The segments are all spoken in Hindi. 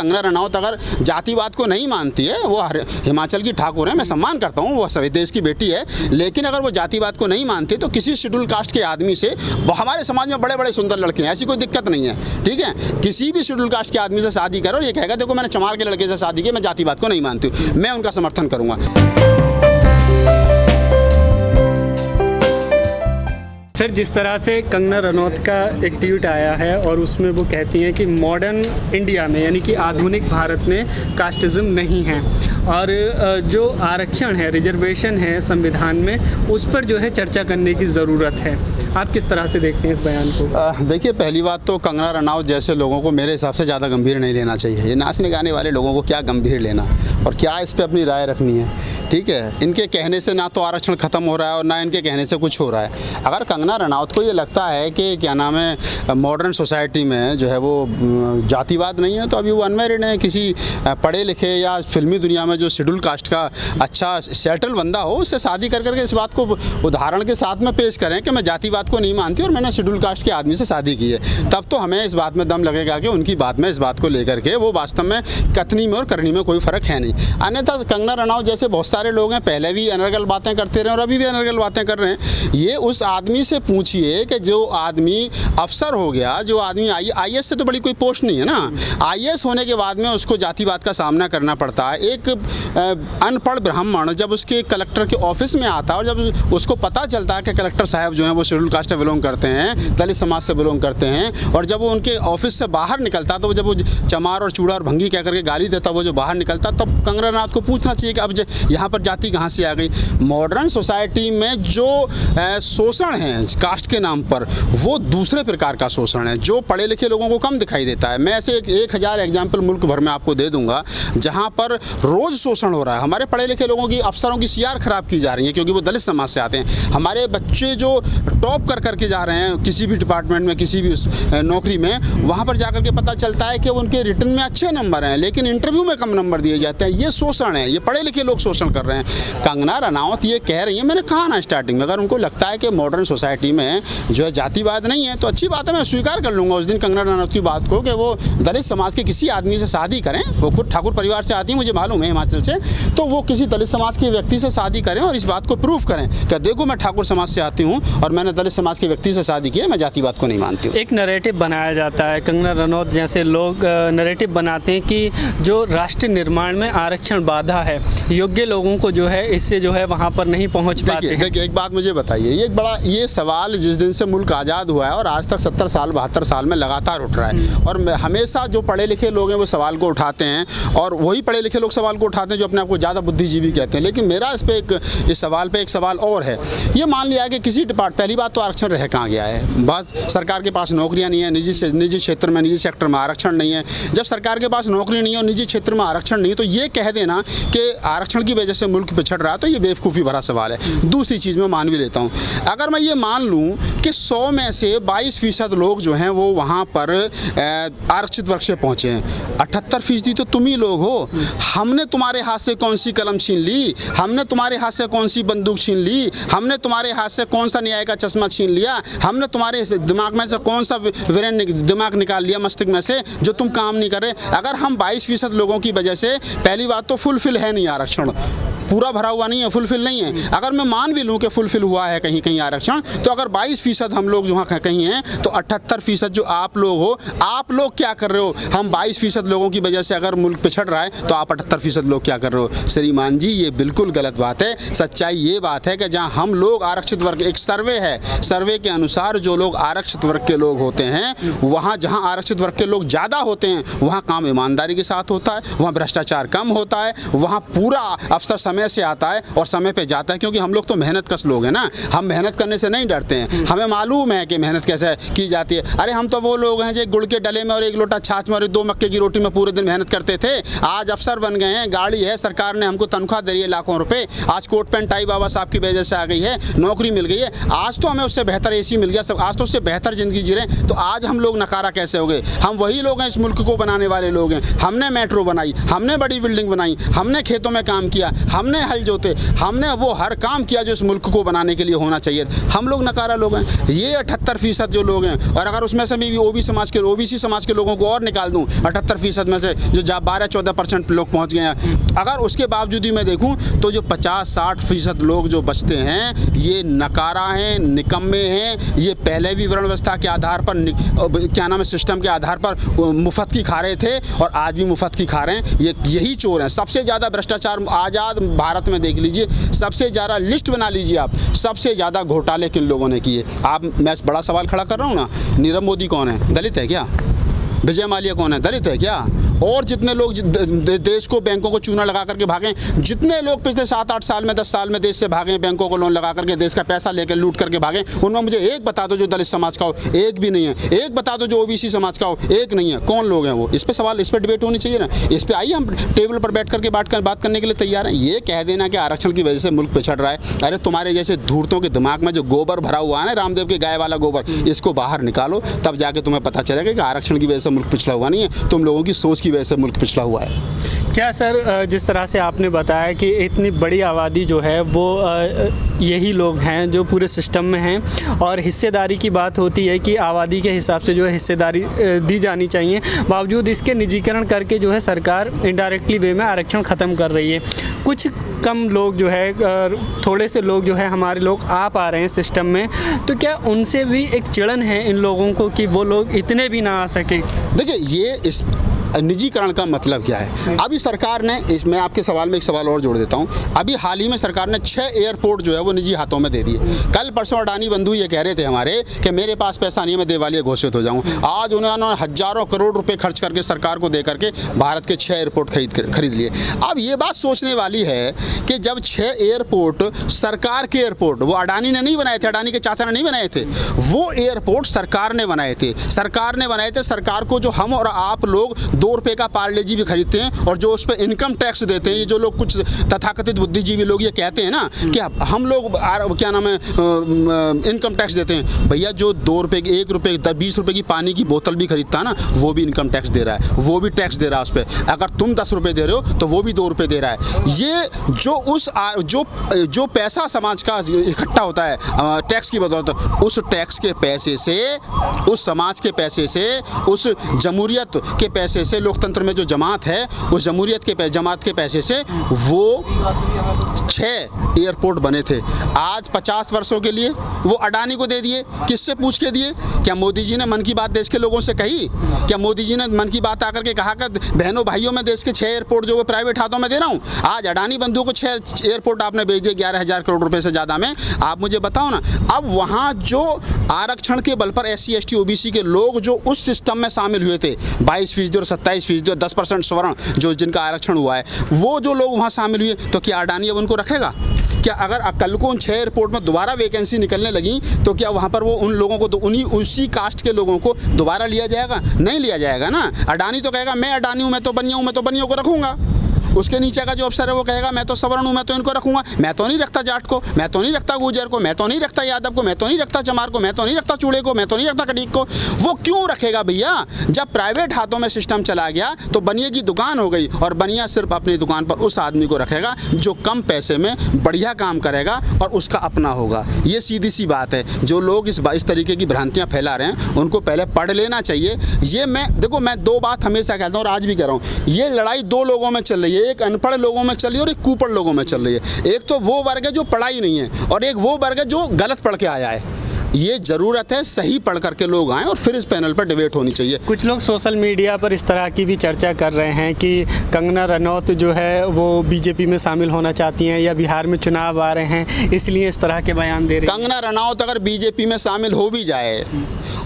कंगना रनौत अगर जातिवाद को नहीं मानती है, वो हिमाचल की ठाकुर है, मैं सम्मान करता हूँ, वो सभी देश की बेटी है, लेकिन अगर वो जातिवाद को नहीं मानती तो किसी शेड्यूल कास्ट के आदमी से, हमारे समाज में बड़े बड़े सुंदर लड़के हैं, ऐसी कोई दिक्कत नहीं है, ठीक है, किसी भी शेड्यूल कास्ट के आदमी से शादी करो और ये कहेगा देखो मैंने चमार के लड़के से शादी की, मैं जातिवाद को नहीं मानती हूँ, मैं उनका समर्थन करूँगा। सर, जिस तरह से कंगना रनौत का एक ट्वीट आया है और उसमें वो कहती हैं कि मॉडर्न इंडिया में यानी कि आधुनिक भारत में कास्टिज़म नहीं है और जो आरक्षण है, रिजर्वेशन है संविधान में, उस पर जो है चर्चा करने की ज़रूरत है। आप किस तरह से देखते हैं इस बयान को? देखिए, पहली बात तो कंगना रनौत जैसे लोगों को मेरे हिसाब से ज़्यादा गंभीर नहीं लेना चाहिए। ये नाचने गाने वाले लोगों को क्या गंभीर लेना और क्या इस पर अपनी राय रखनी है, ठीक है। इनके कहने से ना तो आरक्षण ख़त्म हो रहा है और ना इनके कहने से कुछ हो रहा है। अगर कंगना रनौत को ये लगता है कि क्या नाम है मॉडर्न सोसाइटी में जो है वो जातिवाद नहीं है, तो अभी वो अनमैरिड है, किसी पढ़े लिखे या फिल्मी दुनिया में जो शेड्यूल कास्ट का अच्छा सेटल बंदा हो उससे शादी कर करके इस बात को उदाहरण के साथ में पेश करें कि मैं जातिवाद को नहीं मानती और मैंने शेड्यूल कास्ट के आदमी से शादी की है, तब तो हमें इस बात में दम लगेगा कि उनकी बात में इस बात को लेकर के वो वास्तव में कथनी में और करनी में कोई फ़र्क है नहीं। अन्यथा कंगना रनौत जैसे बहुत सारे लोग हैं, पहले भी अनर्गल बातें करते रहे और अभी भी अनर्गल बातें कर रहे हैं। ये उस आदमी से पूछिए कि जो आदमी अफसर हो गया, जो आदमी IAS से तो बड़ी कोई पोस्ट नहीं है ना, IAS होने के बाद में उसको जातिवाद का सामना करना पड़ता है। एक अनपढ़ ब्राह्मण जब उसके कलेक्टर के ऑफिस में आता है और जब उसको पता चलता है कि कलेक्टर साहब जो हैं वो शेड्यूल कास्ट से बिलोंग करते हैं, दलित समाज से बिलोंग करते हैं, और जब वो उनके ऑफिस से बाहर निकलता तो जब वो चमार और चूड़ा और भंगी कह करके गाली देता, वो जो बाहर निकलता, तब कंगना रनौत को पूछना चाहिए कि अब यहाँ पर जाति कहाँ से आ गई। मॉडर्न सोसाइटी में जो शोषण है कास्ट के नाम पर, वो दूसरे प्रकार का शोषण है जो पढ़े लिखे लोगों को कम दिखाई देता है। मैं ऐसे 1000 एग्जाम्पल मुल्क भर में आपको दे दूंगा जहाँ पर रोज़ शोषण हो रहा है। हमारे पढ़े लिखे लोगों की, अफसरों की CR खराब की जा रही है क्योंकि वो दलित समाज से आते हैं। हमारे बच्चे जो टॉप कर करके जा रहे हैं किसी भी डिपार्टमेंट में, किसी भी नौकरी में, वहाँ पर जाकर के पता चलता है कि उनके रिटर्न में अच्छे नंबर हैं लेकिन इंटरव्यू में कम नंबर दिए जाते हैं। ये शोषण है, ये पढ़े लिखे लोग शोषण कर रहे हैं। कंगना रनौत ये कह रही है, मैंने कहा ना स्टार्टिंग में, अगर उनको लगता है कि मॉडर्न सोसाइटी में जो है जातिवाद नहीं है तो अच्छी बात है, मैं स्वीकार कर लूँगा उस दिन कंगना रनौत की बात को कि वो दलित समाज के किसी आदमी से शादी करें। वो खुद ठाकुर परिवार से आती है, मुझे मालूम है, हिमाचल से, तो वो किसी दलित समाज के व्यक्ति से शादी करें और इस बात को प्रूव करें कि देखो मैं ठाकुर समाज से आती हूँ और मैंने दलित समाज के व्यक्ति से शादी की है, मैं जातिवाद को नहीं मानती हूँ। एक नैरेटिव बनाया जाता है, कंगना रनौत जैसे लोग नैरेटिव बनाते हैं कि जो राष्ट्र निर्माण में आरक्षण बाधा है, योग्य लोगों को जो है इससे जो है वहाँ पर नहीं पहुँच पाते। देखिए एक बात मुझे बताइए, ये सवाल जिस दिन से मुल्क आज़ाद हुआ है और आज तक 70 साल 72 साल में लगातार उठ रहा है और हमेशा जो पढ़े लिखे लोग हैं वो सवाल को उठाते हैं और वही पढ़े लिखे लोग सवाल को उठाते हैं जो अपने आप को ज़्यादा बुद्धिजीवी कहते हैं। लेकिन मेरा इस सवाल पे एक सवाल और है। ये मान लिया है कि किसी पहली बात तो आरक्षण रह कहाँ गया है, बात सरकार के पास नौकरियाँ नहीं है, निजी क्षेत्र में, निजी सेक्टर में आरक्षण नहीं है। जब सरकार के पास नौकरी नहीं है और निजी क्षेत्र में आरक्षण नहीं है तो ये कह देना कि आरक्षण की वजह से मुल्क पिछड़ रहा है तो ये बेवकूफ़ी भरा सवाल है। दूसरी चीज़ मैं मान भी लेता हूँ, अगर मैं ये मान लूँ कि 100 में से 22% लोग जो हैं वो वहाँ पर आरक्षित वर्ग से पहुँचे हैं, 78% तो तुम ही लोग हो। हमने तुम्हारे हाथ से कौन सी कलम छीन ली, हमने तुम्हारे हाथ से कौन सी बंदूक छीन ली, हमने तुम्हारे हाथ से कौन सा न्याय का चश्मा छीन लिया, हमने तुम्हारे दिमाग में से कौन सा वीरेन दिमाग निकाल लिया मस्तिष्क में से जो तुम काम नहीं कर रहे। अगर हम 22% लोगों की वजह से, पहली बात तो फुलफिल है नहीं आरक्षण, पूरा भरा हुआ नहीं है, फुलफिल नहीं है। अगर मैं मान भी लूँ कि फुलफिल हुआ है कहीं कहीं आरक्षण, तो अगर 22% हम लोग वहाँ कहीं हैं तो 78% जो आप लोग हो, आप लोग क्या कर रहे हो? हम 22% लोगों की वजह से अगर मुल्क पिछड़ रहा है तो आप 78% लोग क्या कर रहे हो? श्रीमान जी, ये बिल्कुल गलत बात है। सच्चाई ये बात है कि जहाँ हम लोग आरक्षित वर्ग, एक सर्वे है, सर्वे के अनुसार जो लोग आरक्षित वर्ग के लोग होते हैं, वहाँ जहाँ आरक्षित वर्ग के लोग ज़्यादा होते हैं वहाँ काम ईमानदारी के साथ होता है, वहाँ भ्रष्टाचार कम होता है, वहाँ पूरा अफसर समय से आता है और समय पे जाता है। क्योंकि हम लोग तो मेहनत कश लोग हैं ना, हम मेहनत करने से नहीं डरते हैं, हमें मालूम है कि मेहनत कैसे की जाती है। अरे हम तो वो लोग हैं जो गुड़ के डले में और एक लोटा छाछ में और 2 मक्के की रोटी में पूरे दिन मेहनत करते थे, आज अफसर बन गए हैं, गाड़ी है, सरकार ने हमको तनख्वाह दे रही है लाखों रुपए, आज कोट पैंट टाई बाबा साहब की वजह से आ गई है, नौकरी मिल गई है, आज तो हमें उससे बेहतर AC मिल गया, सब आज तो उससे बेहतर ज़िंदगी जी रहे हैं, तो आज हम लोग नकारा कैसे हो गए? हम वही लोग हैं, इस मुल्क को बनाने वाले लोग हैं। हमने मेट्रो बनाई, हमने बड़ी बिल्डिंग बनाई, हमने खेतों में काम किया, हमने हमने हल जोते, हमने वो हर काम किया जो इस मुल्क को बनाने के लिए होना चाहिए। हम लोग नकारा लोग हैं। ये 78% जो लोग हैं, और अगर उसमें से भी ओबीसी समाज के लोगों को और निकाल दूँ 78% में से जो 12-14% लोग पहुँच गए हैं, अगर उसके बावजूद ही मैं देखूँ तो जो 50-60% लोग जो बचते हैं ये नकारा हैं, निकम्मे हैं। ये पहले भी वर्ण व्यवस्था के आधार पर क्या नाम है सिस्टम के आधार पर मुफ्त की खा रहे थे और आज भी मुफ्त की खा रहे हैं। यही चोर हैं। सबसे ज़्यादा भ्रष्टाचार आज़ाद भारत में देख लीजिए, सबसे ज़्यादा लिस्ट बना लीजिए आप, सबसे ज़्यादा घोटाले किन लोगों ने किए। मैं बड़ा सवाल खड़ा कर रहा हूँ ना, नीरव मोदी कौन है? दलित है क्या? विजय माल्या कौन है? दलित है क्या? और जितने लोग देश को बैंकों को चूना लगा करके भागे, जितने लोग पिछले 7-8 साल में 10 साल में देश से भागे, बैंकों को लोन लगा करके देश का पैसा लेकर लूट करके भागे, उनमें मुझे एक बता दो जो दलित समाज का हो, एक भी नहीं है। एक बता दो जो ओबीसी समाज का हो, एक नहीं है। कौन लोग हैं वो? इस पर सवाल, इस पर डिबेट होनी चाहिए ना। इस पर आइए, हम टेबल पर बैठ करके बात करने के लिए तैयार हैं। ये कह देना कि आरक्षण की वजह से मुल्क पिछड़ रहा है, अरे तुम्हारे जैसे धूर्तों के दिमाग में जो गोबर भरा हुआ है ना, रामदेव के गाय वाला गोबर, इसको बाहर निकालो, तब जाके तुम्हें पता चलेगा कि आरक्षण की वजह से मुल्क पिछड़ा हुआ नहीं है, तुम लोगों की सोच की वजह से मुल्क पिछड़ा हुआ है। क्या सर, जिस तरह से आपने बताया कि इतनी बड़ी आबादी जो है वो यही लोग हैं जो पूरे सिस्टम में हैं, और हिस्सेदारी की बात होती है कि आबादी के हिसाब से जो है हिस्सेदारी दी जानी चाहिए, बावजूद इसके निजीकरण करके जो है सरकार इनडायरेक्टली वे में आरक्षण ख़त्म कर रही है। कुछ कम लोग जो है, थोड़े से लोग जो है हमारे लोग आ पा रहे हैं सिस्टम में, तो क्या उनसे भी एक चिड़न है इन लोगों को कि वो लोग इतने भी ना आ सके? देखिए, ये इस निजीकरण का मतलब क्या है? अभी सरकार ने, मैं आपके सवाल में एक सवाल और जोड़ देता हूँ, अभी हाल ही में सरकार ने 6 एयरपोर्ट जो है वो निजी हाथों में दे दिए। कल परसों अडानी बंधु ये कह रहे थे हमारे कि मेरे पास पैसा नहीं है, मैं दिवालिया घोषित हो जाऊँ। आज उन्होंने हज़ारों करोड़ रुपए खर्च करके सरकार को दे करके भारत के 6 एयरपोर्ट खरीद लिए। अब ये बात सोचने वाली है कि जब 6 एयरपोर्ट सरकार के एयरपोर्ट, वो अडानी ने नहीं बनाए थे, अडानी के चाचा ने नहीं बनाए थे, वो एयरपोर्ट सरकार ने बनाए थे। सरकार को जो हम और आप लोग 2 रुपये का पार्ले जी भी खरीदते हैं, और जो उस पर इनकम टैक्स देते हैं, ये जो लोग कुछ तथाकथित बुद्धिजीवी लोग ये कहते हैं ना कि हम लोग क्या नाम है इनकम टैक्स देते हैं। भैया, जो 2 रुपये, 1 रुपये, 20 रुपये की पानी की बोतल भी खरीदता है ना, वो भी इनकम टैक्स दे रहा है, वो भी टैक्स दे रहा है उस पर। अगर तुम 10 रुपये दे रहे हो तो वो भी 2 रुपये दे रहा है। ये जो पैसा समाज का इकट्ठा होता है टैक्स की बदौलत, उस टैक्स के पैसे से, उस समाज के पैसे से, उस जमहूरियत के पैसे से, लोकतंत्र में जो जमात है उस जमहूरियत के जमात के पैसे से वो 6 एयरपोर्ट बने थे। आज 50 वर्षों के लिए वो अडानी को दे दिए। किससे पूछ के दिए? क्या मोदी जी ने मन की बात देश के लोगों से कही? क्या मोदी जी ने मन की बात आकर के कहा कि बहनों भाइयों में देश के 6 एयरपोर्ट जो वो प्राइवेट हाथों में दे रहा हूँ? आज अडानी बंधु को 6 एयरपोर्ट आपने भेज दिए 11,000 करोड़ रुपए से ज़्यादा में। आप मुझे बताओ ना, अब वहाँ जो आरक्षण के बल पर SC ST OBC के लोग जो उस सिस्टम में शामिल हुए थे, 22% और 27% और 10% स्वर्ण जो जिनका आरक्षण हुआ है, वो जो लोग वहाँ शामिल हुए, तो क्या अडानी अब उनको रखेगा? क्या अगर कल को उन 6 एयरपोर्ट में दोबारा वैकेंसी निकलने लगी तो क्या वहाँ पर वो उन लोगों को, उसी कास्ट के लोगों को दोबारा लिया जाएगा? नहीं लिया जाएगा ना। अडानी तो कहेगा मैं अडानी हूँ, मैं तो बनिया हूँ, मैं तो बनियों को रखूँगा। उसके नीचे का जो अफसर है वो कहेगा मैं तो सवर्ण हूँ, मैं तो इनको रखूँगा, मैं तो नहीं रखता जाट को, मैं तो नहीं रखता गुर्जर को, मैं तो नहीं रखता यादव को, मैं तो नहीं रखता चमार को, मैं तो नहीं रखता चूड़े को, मैं तो नहीं रखता कटीक को। वो क्यों रखेगा भैया? जब प्राइवेट हाथों में सिस्टम चला गया तो बनिए की दुकान हो गई, और बनिया सिर्फ अपनी दुकान पर उस आदमी को रखेगा जो कम पैसे में बढ़िया काम करेगा और उसका अपना होगा। ये सीधी सी बात है। जो लोग इस तरीके की भ्रांतियाँ फैला रहे हैं उनको पहले पढ़ लेना चाहिए। ये मैं 2 बात हमेशा कहता हूँ और आज भी कह रहा हूँ, ये लड़ाई 2 लोगों में चल रही है। एक अनपढ़ लोगों में चल रही है और एक कुपढ़ लोगों में चल रही है। एक तो वो वर्ग है जो पढ़ाई नहीं है, और एक वो वर्ग है जो गलत पढ़ के आया है। ये ज़रूरत है सही पढ़ करके लोग आएँ और फिर इस पैनल पर डिबेट होनी चाहिए। कुछ लोग सोशल मीडिया पर इस तरह की भी चर्चा कर रहे हैं कि कंगना रनौत जो है वो बीजेपी में शामिल होना चाहती हैं, या बिहार में चुनाव आ रहे हैं इसलिए इस तरह के बयान दे रहे हैं। कंगना रनौत अगर बीजेपी में शामिल हो भी जाए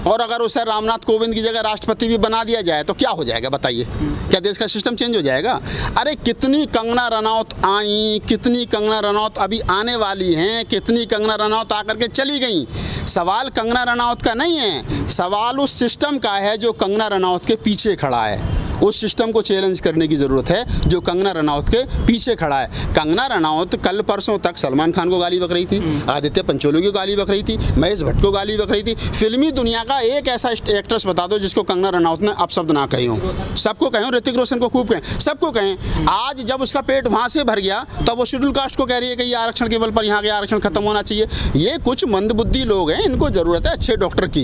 और अगर उसे रामनाथ कोविंद की जगह राष्ट्रपति भी बना दिया जाए तो क्या हो जाएगा बताइए? क्या देश का सिस्टम चेंज हो जाएगा? अरे कितनी कंगना रनौत आई, कितनी कंगना रनौत अभी आने वाली हैं, कितनी कंगना रनौत आकर के चली गई। सवाल कंगना रनौत का नहीं है, सवाल उस सिस्टम का है जो कंगना रनौत के पीछे खड़ा है। उस सिस्टम को चैलेंज करने की ज़रूरत है जो कंगना रनौत के पीछे खड़ा है। कंगना रनौत कल परसों तक सलमान खान को गाली बक रही थी, आदित्य पंचोली को गाली बक रही थी, महेश भट्ट को गाली बक रही थी। फिल्मी दुनिया का एक ऐसा एक्ट्रेस बता दो जिसको कंगना रनौत ने अपशब्द ना कही हो। सबको कहें, ऋतिक रोशन को खूब कहें, सबको कहें। आज जब उसका पेट वहाँ से भर गया तब वो शेड्यूल कास्ट को कह रही है कि ये आरक्षण के बल पर यहाँ के आरक्षण खत्म होना चाहिए। ये कुछ मंदबुद्धि लोग हैं, इनको ज़रूरत है अच्छे डॉक्टर की,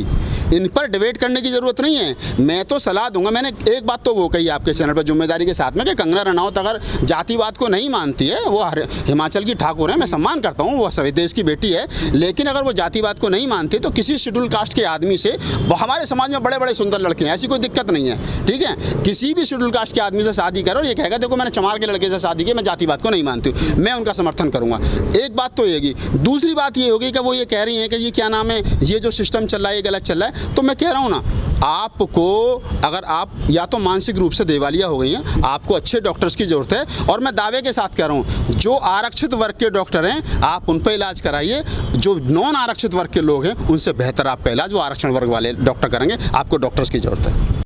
इन पर डिबेट करने की ज़रूरत नहीं है। मैं तो सलाह दूंगा, मैंने एक बात तो वो कही आपके चैनल पर जिम्मेदारी के साथ में कि कंगना रनौत अगर जातिवाद को नहीं मानती है, वो हिमाचल की ठाकुर है, मैं सम्मान करता हूँ, वो सभी देश की बेटी है, लेकिन अगर वो जातिवाद को नहीं मानती तो किसी शेड्यूल कास्ट के आदमी से, हमारे समाज में बड़े बड़े सुंदर लड़के हैं, ऐसी कोई दिक्कत नहीं है, ठीक है, किसी भी शेड्यूल कास्ट के आदमी से शादी करो और ये कहेगा देखो मैंने चमार के लड़के से शादी की, मैं जातिवाद को नहीं मानती हूँ, मैं उनका समर्थन करूँगा। एक बात तो येगी। दूसरी बात ये होगी कि वो ये कह रही हैं कि ये क्या नाम है, ये जो सिस्टम चल रहा है ये गलत चल रहा है। तो मैं कह रहा हूँ ना, आपको अगर आप या तो मानसिक रूप से दिवालिया हो गई हैं, आपको अच्छे डॉक्टर्स की ज़रूरत है। और मैं दावे के साथ कह रहा हूँ, जो आरक्षित वर्ग के डॉक्टर हैं आप उन पर इलाज कराइए, जो नॉन आरक्षित वर्ग के लोग हैं उनसे बेहतर आपका इलाज वो आरक्षण वर्ग वाले डॉक्टर करेंगे। आपको डॉक्टर्स की ज़रूरत है।